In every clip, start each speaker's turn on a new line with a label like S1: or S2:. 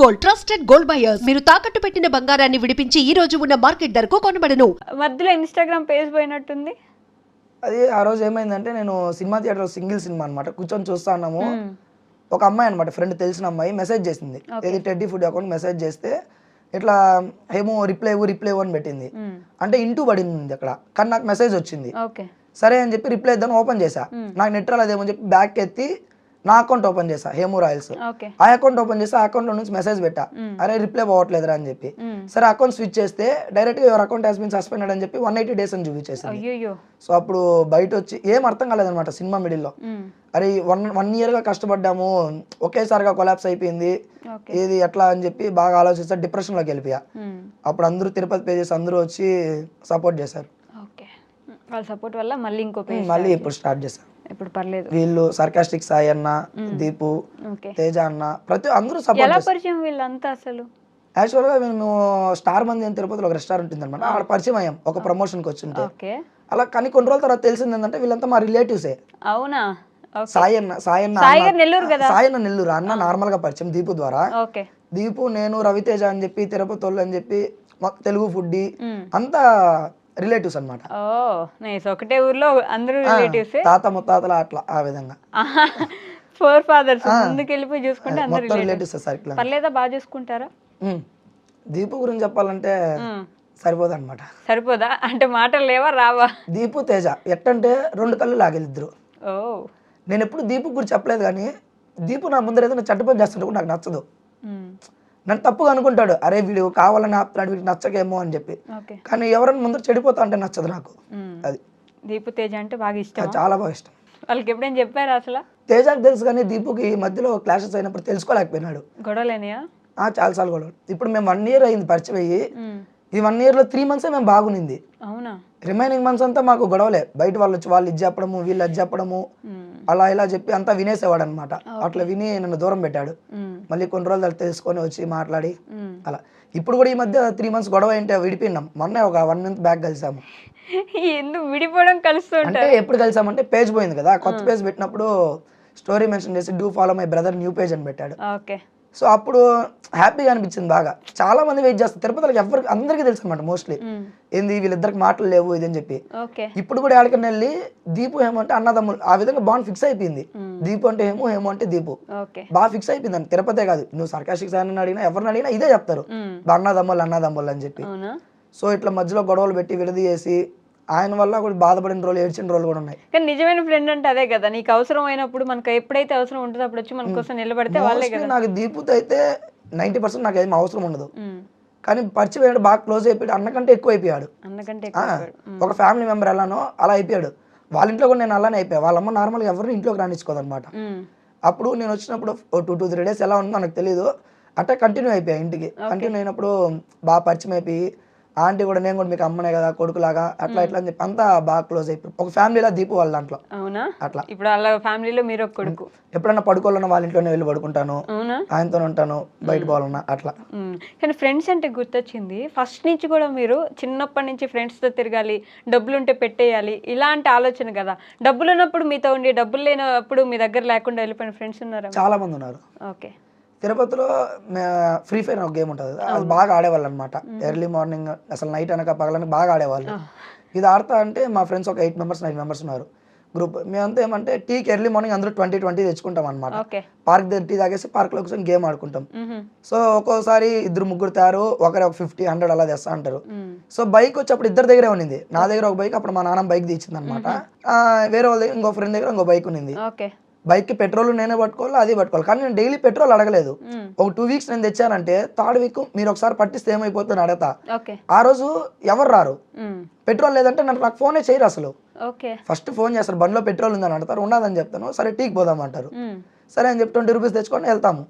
S1: Gold trusted gold buyers. మీరు తాకట్టు పెట్టిన బంగారాన్ని విడిపించి ఈ రోజు ఉన్న మార్కెట్ ధరకు కొనబడను.
S2: మధ్యలో ఇన్‌స్టాగ్రామ్ పేజ్ పోయినట్టుంది.
S3: అది ఆ రోజు ఏమైందంటే నేను సినిమా థియేటర్ సింగిల్ సినిమా అనమాట కూర్చొని చూస్తా ఉన్నాము. ఒక అమ్మాయి అనమాట ఫ్రెండ్ తెలిసిన అమ్మాయి మెసేజ్ చేసింది. ఏది టెడ్డీ ఫుడ్ అకౌంట్ మెసేజ్ చేస్తే ఇట్లా ఏమో రిప్లై అని పెట్టింది. అంటే ఇంటూ పడింది అక్కడ, కానీ నాకు మెసేజ్ వచ్చింది. సరే అని చెప్పి రిప్లై ఇద్దాం ఓపెన్ చేసా. నాకు నెట్ రాలేదేమో చెప్పి బ్యాక్ ఎత్తి నా అకౌంట్ ఓపెన్ చేసా, హేమూ రాయల్స్. ఆ అకౌంట్ ఓపెన్ చేసి ఆ అకౌంట్ లో నుంచి మెసేజ్ పెట్టా, అరే రిప్లై పోవట్లేదురా అని చెప్పి. సరే అకౌంట్ స్విచ్ చేస్తే డైరెక్ట్ గా your account has been suspended అని చెప్పి 180 days అని చూపించేసింది. సో అప్పుడు బయట వచ్చి ఏం అర్థం కాలేదన్నమాట సినిమా మిడిల్ లో. అరే వన్ ఇయర్ గా కష్టపడ్డాము, ఒకేసారిగా కొలాప్స్ అయిపోయింది, ఏది ఎట్లా అని చెప్పి బాగా ఆలోచిస్తా డిప్రెషన్ లోకి వెళ్ళిపోయా. అప్పుడు అందరూ తిరుపతి పేజెస్ అందరూ వచ్చి సపోర్ట్ చేశారు.
S2: వాళ్ళ సపోర్ట్ వల్ల మళ్ళీ
S3: ఇప్పుడు స్టార్ట్ చేశారు.
S2: ఇప్పుడు పర్లేదు.
S3: వీళ్ళు సర్కాస్టిక్ సాయి అన్న, దీపు, తేజ అన్న, ప్రతి అందరూ సపోర్ట్
S2: ఎలా పరిచయం వీళ్ళంతా అసలు?
S3: యాక్చువల్ గా మేము స్టార్ మంది అని తిరుపతిలో ఒక రెస్టారెంట్ ఉంది అనమాట, అక్కడ పరిచయం అయ్యాం ఒక ప్రమోషన్ కి వచ్చింటే. అలా కానీ కొన్ని రోజుల తర్వాత తెలిసింది ఏంటంటే వీళ్ళంతా మా రిలేటివ్సే.
S2: అవునా?
S3: సాయి అన్న నెల్లూరు అన్న నార్మల్ గా పరిచయం దీపు ద్వారా. దీపు, నేను, రవితేజ అని చెప్పి తిరుపతి వాళ్ళు అని చెప్పి తెలుగు ఫుడ్ అంతా రిలేటివ్స్ అన్నమాట.
S2: ఒకటే ఊర్లో అందరూ రిలేటివ్స్,
S3: తాత ముత్తాతల అట్లా ఆ విధంగా
S2: ఫోర్ ఫాదర్స్ ముందుకు వెళ్ళిపోయి చూసుకుంటే అందరూ
S3: రిలేటివ్స్.
S2: పర్లేదా? బాగా చూసుకుంటారా?
S3: దీపు గురించి చెప్పాలంటే సరిపోదు అనమాట.
S2: సరిపోదా అంటే మాటలు లేవా రావా?
S3: దీపు తేజ ఎట్టంటే రెండు కళ్ళు లాగేళ్ళిద్దరు. నేను ఎప్పుడు దీపు గురించి చెప్పలేదు, కానీ దీపు నా ముందర ఏదైనా చట్టపని చేస్తుంటే నాకు నచ్చదు. నన్ను తప్పుగా అనుకుంటాడు, అరే వీడు కావాలని ఆపుతున్నాడు, వీడికి నచ్చకేమో అని చెప్పి. కానీ ఎవరైనా ముందర చెడిపోతా అంటే నచ్చదు నాకు. అది
S2: దీపు తేజ అంటే బాగా ఇష్టం,
S3: చాలా బాగా ఇష్టం.
S2: వాళ్ళకి ఎప్పుడైనా చెప్పారా అసలు?
S3: తేజకి తెలుసు, కానీ దీపుకి మధ్యలో క్లాషెస్ అయినప్పుడు తెలుసుకోలేకపోయినాడు.
S2: గొడవలేనియా? చాలా
S3: సార్లు గొడవలు. ఇప్పుడు మేము 1 year అయింది పరిచయం అయ్యి. ఈ 1 year లో 3 months మేము బాగునింది.
S2: అవునా?
S3: రిమైనింగ్ మంత్స్ అంతా మాకు గొడవలే. బయట వాళ్ళు వచ్చి వాళ్ళు ఇది చెప్పడము, వీళ్ళు అది చెప్పడము, అలా ఇలా చెప్పి అంతా వినేసేవాడు అనమాట. అట్లా విని నన్ను దూరం పెట్టాడు. మళ్ళీ కొన్ని రోజులు తెలుసుకొని వచ్చి మాట్లాడి అలా. ఇప్పుడు కూడా ఈ మధ్య 3 months గొడవ ఏంటి విడిపోయినాం. మొన్న ఒక 1 month బ్యాక్ కలిసాము.
S2: ఎందుకు విడిపోవడం?
S3: అంటే ఎప్పుడు కలిసామంటే పేజ్ పోయింది కదా, కొత్త పేజ్ పెట్టినప్పుడు స్టోరీ మెన్షన్ చేసి do follow my brother new page అని పెట్టాడు. సో అప్పుడు హ్యాపీగా అనిపించింది బాగా. చాలా మంది వెయిట్ చేస్తారు తిరుపతిలో, ఎవరికి అందరికీ తెలుసు అనమాట మోస్ట్లీ ఏంది వీళ్ళిద్దరికి మాటలు లేవు ఇదని చెప్పి. ఇప్పుడు కూడా ఎక్కడికైనా వెళ్ళి దీపు హేమో అంటే అన్నదమ్ములు ఆ విధంగా బాండ్ ఫిక్స్ అయిపోయింది. దీపు అంటే హేమో, హేమో అంటే దీపు, బాగా ఫిక్స్ అయిపోయింది అని. తిరుపతే కాదు, నువ్వు సర్కాస్టిక్ సార్ అడిగినా ఎవరిని అడిగినా ఇదే చెప్తారు, అన్నదమ్ములు అని చెప్పి. సో ఇట్లా మధ్యలో గొడవలు పెట్టి విడదీసి ఆయన వల్ల కూడా బాధపడిన రోజులు, ఏడ్చిన రోజులు కూడా ఉన్నాయి.
S2: కానీ నిజమైన ఫ్రెండ్ అంటే అదే కదా, నీకు అవసరం అయినప్పుడు మనకు ఎప్పుడైతే అవసరం ఉంటుందో అప్పుడు వచ్చి మన కోసం నిలబడితే వాళ్ళే కదా.
S3: నాకు దీపుతో అయితే 90% నాకు ఏం అవసరం ఉండదు, కానీ పరిచయం అయ్యాడు, బాగా క్లోజ్ అయిపోయాడు, అన్నకంటే ఎక్కువ అయిపోయాడు. ఒక ఫ్యామిలీ మెంబర్ ఎలానో అలా అయిపోయాడు. వాళ్ళ ఇంట్లో కూడా నేను అలానే అయిపోయా. వాళ్ళమ్మ నార్మల్గా ఎవరిని ఇంట్లోకి రానిచ్చుకోదనమాట. అప్పుడు నేను వచ్చినప్పుడు 2-3 days ఎలా ఉందో నాకు తెలియదు, అట్లా కంటిన్యూ అయిపోయా. ఇంటికి కంటిన్యూ అయినప్పుడు బాగా పరిచయం అయిపోయి ఆంటీ కూడా నేను కూడా మీకు అమ్మనే కదా కొడుకులాగా అట్లా ఇట్లా అని చెప్పి అంతా బాగా క్లోజ్ అయిపోయి ఒక ఫ్యామిలీలా దీపు వాళ్ళ దాంట్లో.
S2: అవునా?
S3: అట్లా
S2: ఇప్పుడు వాళ్ళ ఫ్యామిలీలో మీరు ఒక కొడుకు.
S3: ఎప్పుడన్నా పడుకోవాలన్నా వాళ్ళ ఇంట్లోనే వెళ్ళి పడుకుంటాను, ఆయనతో ఉంటాను, బయట పోవాలన్నా అట్లా.
S2: కానీ ఫ్రెండ్స్ అంటే గుర్తొచ్చింది, ఫస్ట్ నుంచి కూడా మీరు చిన్నప్పటి నుంచి ఫ్రెండ్స్తో తిరగాలి, డబ్బులు ఉంటే పెట్టేయాలి ఇలాంటి ఆలోచన కదా. డబ్బులు ఉన్నప్పుడు మీతో ఉండి డబ్బులు లేనప్పుడు మీ దగ్గర లేకుండా వెళ్ళిపోయిన ఫ్రెండ్స్ ఉన్నారా?
S3: చాలా మంది ఉన్నారు.
S2: ఓకే.
S3: తిరుపతిలో ఫ్రీ ఫైర్ ఒక గేమ్ ఉంటుంది, అది బాగా ఆడేవాళ్ళు అనమాట. ఎర్లీ మార్నింగ్ అసలు నైట్ అనక పగలని బాగా ఆడేవాళ్ళు. ఇది ఆడతా అంటే మా ఫ్రెండ్స్ ఒక 8 members 9 members ఉన్నారు గ్రూప్. మేమంతా ఏమంటే టీకి ఎర్లీ మార్నింగ్ అందరూ 20 తెచ్చుకుంటాం అనమాట. పార్క్ దగ్గర టీ తాగేసి పార్క్ లో కూర్చొని గేమ్ ఆడుకుంటాం. సో ఒక్కోసారి 2-3 తారు, ఒకరు ఒక 50-100 అలా తెస్తా అంటారు. సో బైక్ వచ్చి అప్పుడు ఇద్దరు దగ్గరే ఉన్నింది. నా దగ్గర ఒక బైక్, అప్పుడు మా నాన్న బైక్ తీసింది అనమాట. వేరే వాళ్ళ దగ్గర ఇంకో ఫ్రెండ్ దగ్గర ఇంకో బైక్ ఉన్నింది. బైక్ కి పెట్రోల్ నేనే పట్టుకోవాలి, అది పట్టుకోవాలి. కానీ నేను డైలీ పెట్రోల్ అడగలేదు. ఒక 2 weeks నేను తెచ్చానంటే థర్డ్ వీక్ మీరు ఒకసారి పట్టిస్తే ఏమైపోతుంది అడగతా. ఆ రోజు ఎవరు రారు, పెట్రోల్ లేదంటే నాకు ఫోనే చేయరు అసలు. ఫస్ట్ ఫోన్ చేస్తారు, బండిలో పెట్రోల్ ఉందని అడతారు, ఉన్నదని చెప్తాను, సరే టీకి పోదాం అంటారు. సరే అని చెప్పి 20 rupees తెచ్చుకొని వెళ్తాము.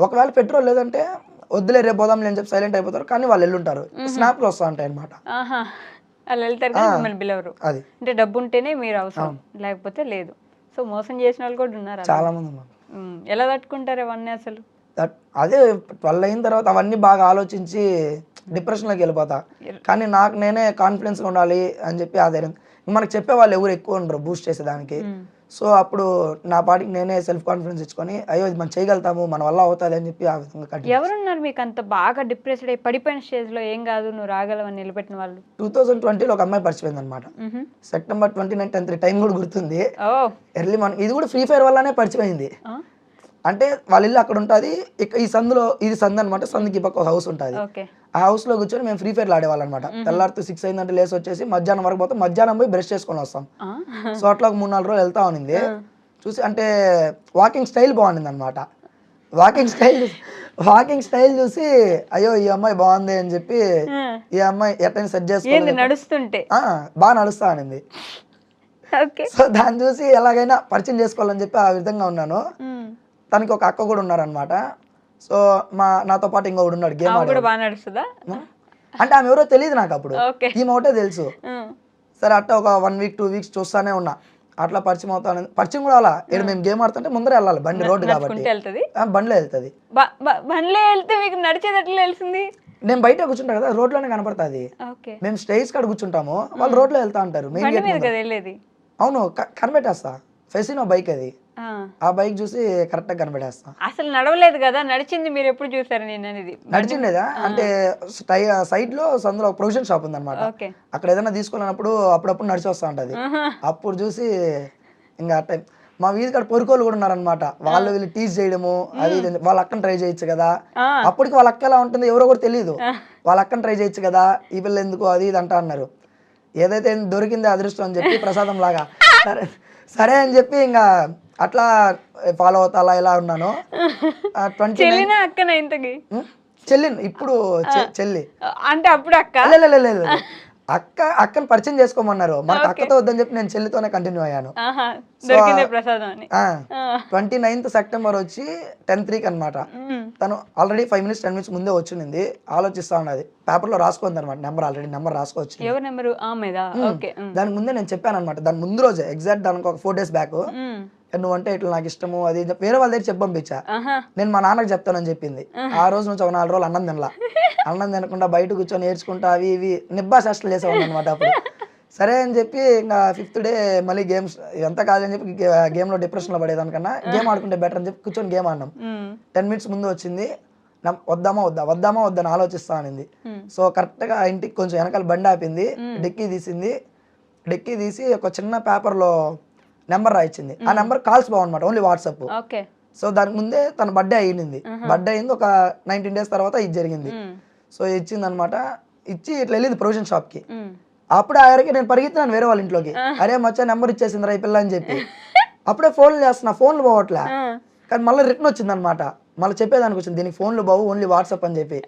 S3: ఒకవేళ పెట్రోల్ లేదంటే వద్దులే రేపు పోదాం అని చెప్పి సైలెంట్ అయిపోతారు. కానీ వాళ్ళు వెళ్ళుంటారు, స్నాప్ లో వస్తా ఉంటాయి అనమాట.
S2: అది అంటే డబ్బు ఉంటేనే మీరు అవసరం, లేకపోతే లేదు. సో మోసం చేసిన వాళ్ళు కూడా ఉన్నారు,
S3: చాలా మంది ఉన్నారు.
S2: ఎలా తట్టుకుంటారు అవన్నీ అసలు?
S3: అదే 12 అయిన తర్వాత అవన్నీ బాగా ఆలోచించి డిప్రెషన్లోకి వెళ్ళిపోతా. కానీ నాకు నేనే కాన్ఫిడెన్స్గా ఉండాలి అని చెప్పి ఆధారం. మనకు చెప్పే వాళ్ళు ఎవరు ఎక్కువ ఉండరు బూస్ట్ చేసేదానికి. సో అప్పుడు నా పాటికి నేనే సెల్ఫ్ కాన్ఫిడెన్స్ ఇచ్చుకొని అయ్యో ఇది మనం చేయగలుగుతాము, మన వల్ల అవుతుంది అని చెప్పి ఆ విధంగా కంటిన్యూ.
S2: ఎవరున్నారు మీకు అంత బాగా డిప్రెస్డ్ అయ్యి పడిపోయిన స్టేజ్లో ఏం కాదు నువ్వు రాగలవని నిలబెట్టిన వాళ్ళు?
S3: 2020లో ఒక అమ్మాయి పరిచిపోయింది అనమాట. సెప్టెంబర్ 29, 10 టైం కూడా గుర్తుంది. Early morning. ఇది కూడా ఫ్రీ ఫైర్ వల్లనే పరిచిపోయింది. అంటే వాళ్ళ ఇల్లు అక్కడ ఉంటుంది, ఈ సందులో ఇది సందు అనమాట, సందుకి పక్క ఒక హౌస్ ఉంటుంది. ఆ హౌస్లో కూర్చొని మేము ఫ్రీ ఫైర్ ఆడేవాళ్ళం అనమాట. తెల్లారితో 6 అయిందంటే లేసి వచ్చేసి మధ్యాహ్నం వరకు పోతాం, మధ్యాహ్నం పోయి బ్రష్ చేసుకొని వస్తాం. సో అట్లా ఒక 3-4 రోజులు వెళ్తా ఉన్నింది. చూసి అంటే వాకింగ్ స్టైల్ బాగుండింది అనమాట. వాకింగ్ స్టైల్ చూసి అయ్యో ఈ అమ్మాయి బాగుంది అని చెప్పి ఈ అమ్మాయి ఎట్లయినా సెట్ చేసుకోవాలి,
S2: నడుస్తుంటే
S3: బాగా నడుస్తా అనింది. సో దాన్ని చూసి ఎలాగైనా పరిచయం చేసుకోవాలని చెప్పి ఆ విధంగా ఉన్నాను. తనకి ఒక అక్క కూడా ఉన్నారనమాట. సో నాతో పాటు ఇంకొకడు ఉన్నాడు గేమ్ అంటే ఆమె ఎవరో తెలియదు నాకు అప్పుడు, ఈమె ఒకటే తెలుసు. సరే అట్లా ఒక 1 వీక్ 2 వీక్స్ చూస్తానే ఉన్నా, అట్లా పరిచయం అవుతాను. పరిచయం కూడా అలా ఇక్కడ మేము గేమ్ ఆడుతుంటే ముందరే వెళ్ళాలి, బండి రోడ్డు కాబట్టి బండిలో వెళ్తుంది. నేను బయట కూర్చుంటా కదా, రోడ్లోనే కనపడుతుంది. మేము స్టేజ్ కాడ కూర్చుంటాము, వాళ్ళు రోడ్లో వెళ్తా ఉంటారు. మెయిన్ గేట్ అవును కనిపెట్టేస్తా. ఫెసినో బైక్ అది, ఆ బైక్ చూసి కరెక్ట్ గా కనిపెట్టేస్తా.
S2: అసలు నడవలేదు కదా, నడిచింది మీరు ఎప్పుడు చూసారు? నేను అనేది
S3: నడిచిండేదా అంటే సైడ్ లో సందులో ఒక ప్రొవిజన్ షాప్ ఉంది అనమాట. అక్కడ ఏదైనా తీసుకున్నప్పుడు అప్పుడప్పుడు నడిచి వస్తా ఉంటది. అప్పుడు చూసి ఇంకా టైం మా వీధి కాడ పొరుకోళ్ళు కూడా ఉన్నారనమాట. వాళ్ళు వీళ్ళు టీచ్ చేయడము అది వాళ్ళ అక్కని ట్రై చేయొచ్చు కదా. అప్పటికి వాళ్ళ అక్క ఎలా ఉంటుంది ఎవరో కూడా తెలియదు. వాళ్ళ అక్కని ట్రై చేయొచ్చు కదా, ఈ పిల్ల ఎందుకు అది ఇది అంటా అన్నారు. ఏదైతే దొరికిందే అదృష్టం అని చెప్పి ప్రసాదం లాగా సరే అని చెప్పి ఇంకా అట్లా ఫాలో అవుతా అలా ఇలా ఉన్నాను. 29 చెల్లి ఇప్పుడు చెల్లి
S2: అంటే అప్పుడు
S3: అక్కని పరిచయం చేసుకోమన్నారు. మనకు అక్కతో వద్దని చెప్పి నేను చెల్లితోనే కంటిన్యూ అయ్యాను. 29th సెప్టెంబర్ వచ్చి 10:03 అనమాట. తను ఆల్రెడీ 5 minutes 10 minutes ముందే వచ్చింది. ఆలోచిస్తా ఉన్నది, పేపర్ లో రాసుకుంది అనమాట. నెంబర్ రాసుకోవచ్చు. దాని ముందే నేను చెప్పాను అనమాట. దాని ముందు రోజే ఎగ్జాక్ట్ దానికి ఒక 4 days బ్యాక్ నువ్వంటే ఇట్లా నాకు ఇష్టము అది వేరే వాళ్ళ దగ్గర చెప్పి పంపించా. నేను మా నాన్నకి చెప్తానని చెప్పింది. ఆ రోజు నుంచి ఒక 4 రోజులు అన్నం తినకుండా బయట కూర్చొని నేర్చుకుంటా అవి ఇవి నిబ్బా శాస్త్రాలు చేసేవాడిని అనమాట. అప్పుడు సరే అని చెప్పి ఇంకా 5th day మళ్ళీ గేమ్స్ ఎంత కాదని చెప్పి గేమ్ లో డిప్రెషన్ లో పడేదానికన్నా గేమ్ ఆడుకుంటే బెటర్ అని చెప్పి కూర్చొని గేమ్ ఆడినాం. 10 minutes ముందు వచ్చింది. వద్దామా వద్దని ఆలోచిస్తా అనింది. సో కరెక్ట్ గా ఇంటికి కొంచెం వెనకాల బండి ఆపింది, డెక్కీ తీసి ఒక చిన్న పేపర్ లో నెంబర్ రాయించింది. ఆ నెంబర్ కాల్స్ బాగున్నమాట, ఓన్లీ వాట్సాప్. సో దానికి ముందే తన బర్త్డే అయింది. ఒక 19 days తర్వాత ఇది జరిగింది. సో ఇచ్చింది అనమాట. ఇచ్చి ఇట్లా వెళ్ళింది ప్రొవిజన్ షాప్ కి. అప్పుడు ఆయనకి నేను పరిగెత్తినాను వేరే వాళ్ళ ఇంట్లోకి. అరే మచ్చా నెంబర్ ఇచ్చేసింది రా ఈ పిల్ల అని చెప్పి. అప్పుడే ఫోన్లు చేస్తున్నా, ఫోన్లు పోవట్లే. కానీ మళ్ళీ రిటర్న్ వచ్చింది అనమాట. మళ్ళీ చెప్పేదానికి వచ్చింది దీనికి ఫోన్లు బావు ఓన్లీ వాట్సాప్ అని చెప్పి.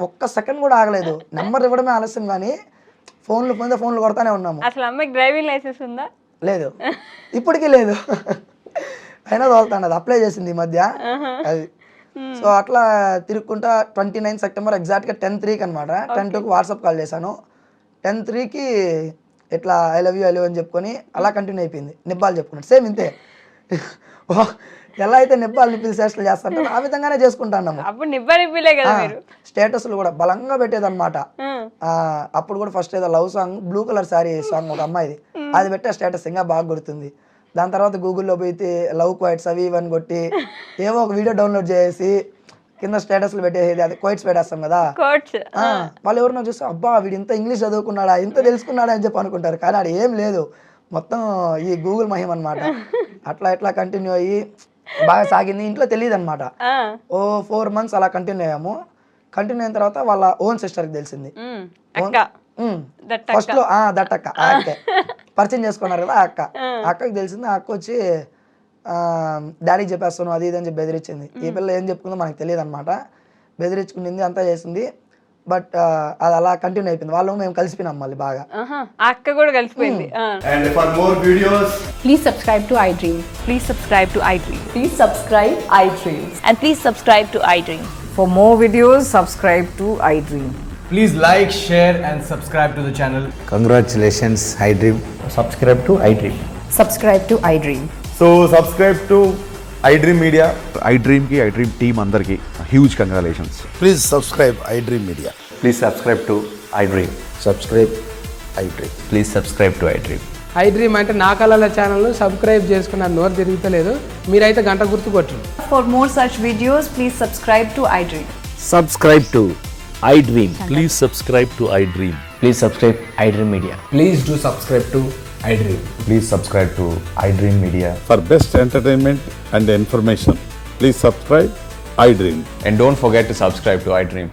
S3: ఒక్క సెకండ్ కూడా ఆగలేదు. నెంబర్ ఇవ్వడమే ఆలస్యం కానీ ఫోన్లు కొడతానే ఉన్నాము.
S2: అసలు అమ్మాయికి డ్రైవింగ్ లైసెన్స్ ఉందా? లేదు,
S3: ఇప్పటికీ లేదు. అయినా తోలుతాను, అది అప్లై చేసింది ఈ మధ్య అది. సో అట్లా తిరుక్కుంటా 29 సెప్టెంబర్ ఎగ్జాక్ట్ గా 10:03 అనమాట. 10:02 వాట్సాప్ కాల్ చేశాను. 10:03 ఇట్లా ఐ లవ్ యూ అని చెప్పుకొని అలా కంటిన్యూ అయిపోయింది. నిబ్బాలు చెప్పుకున్నాడు సేమ్ ఇంతే. ఎలా అయితే నిబ్బాలు నిప్పిల్ చేష్టలు చేస్తాంటారు ఆ విధంగానే చేసుకుంటాను. స్టేటస్లు కూడా బలంగా పెట్టేదన్నమాట. అప్పుడు కూడా ఫస్ట్ ఏదో love song, blue colour sari song ఒక అమ్మాయిది, అది పెట్టే స్టేటస్ ఇంకా బాగా గుర్తుంది. దాని తర్వాత గూగుల్లో పోయితే లవ్ క్వైట్స్ అవి ఇవన్నీ కొట్టి ఏవో ఒక వీడియో డౌన్లోడ్ చేసి కింద స్టేటస్లు పెట్టేది, అది క్వైట్స్ పెట్టేస్తాం కదా. వాళ్ళు ఎవరినో చూస్తే అబ్బా వీడు ఇంత ఇంగ్లీష్ చదువుకున్నాడా, ఇంత తెలుసుకున్నాడా అని చెప్పి అనుకుంటారు. కానీ అది ఏం లేదు, మొత్తం ఈ గూగుల్ మహిమ అనమాట. అట్లా కంటిన్యూ అయ్యి బాగా సాగింది. ఇంట్లో తెలియదు అనమాట. 4 months అలా కంటిన్యూ అయ్యాము. కంటిన్యూ అయిన తర్వాత వాళ్ళ ఓన్ సిస్టర్కి తెలిసింది. ఫస్ట్ లో దట్టక్క అక్కే పరిచయం చేసుకున్నారు కదా, అక్కకి తెలిసింది. ఆ అక్క వచ్చి డాడీకి చెప్పేస్తాను అది ఇది అని చెప్పి బెదిరించింది. ఈ పిల్ల ఏం చెప్పుకుందో మనకు తెలియదు అనమాట. బెదిరించుకునింది, అంతా చేసింది. బట్ అది అలా కంటిన్యూ అయిపోయింది. వాళ్ళు మేము కలిసిపోయినాం మళ్ళీ బాగా.
S2: అక్క కూడా కలిసిపోయింది.
S4: And for more videos,
S5: please subscribe to iDream.
S6: Please subscribe to iDream.
S5: Please subscribe iDream.
S6: And please subscribe to iDream.
S5: For more videos, subscribe to iDream.
S4: please like, share and subscribe to the channel.
S7: Congratulations, iDream.
S8: Subscribe to iDream.
S5: Subscribe to iDream.
S8: So subscribe to iDream Media.
S9: iDream ki iDream team andarki huge congratulations.
S7: Please subscribe iDream Media.
S8: Please subscribe to iDream.
S7: Subscribe iDream.
S8: Please subscribe to iDream.
S10: I dream అంటే నా కళల channel subscribe చేసుకున్న నోరు తిరుగుతలేదు. మీరైతే గంట గుర్తు కొట్టండి.
S5: For more such videos, please subscribe to iDream.
S7: Subscribe to iDream.
S11: Please subscribe to iDream.
S12: Please subscribe iDream Media.
S10: Please do subscribe to iDream.
S8: Please subscribe to iDream Media.
S9: For best entertainment and information, please subscribe iDream.
S11: And don't forget to subscribe to iDream.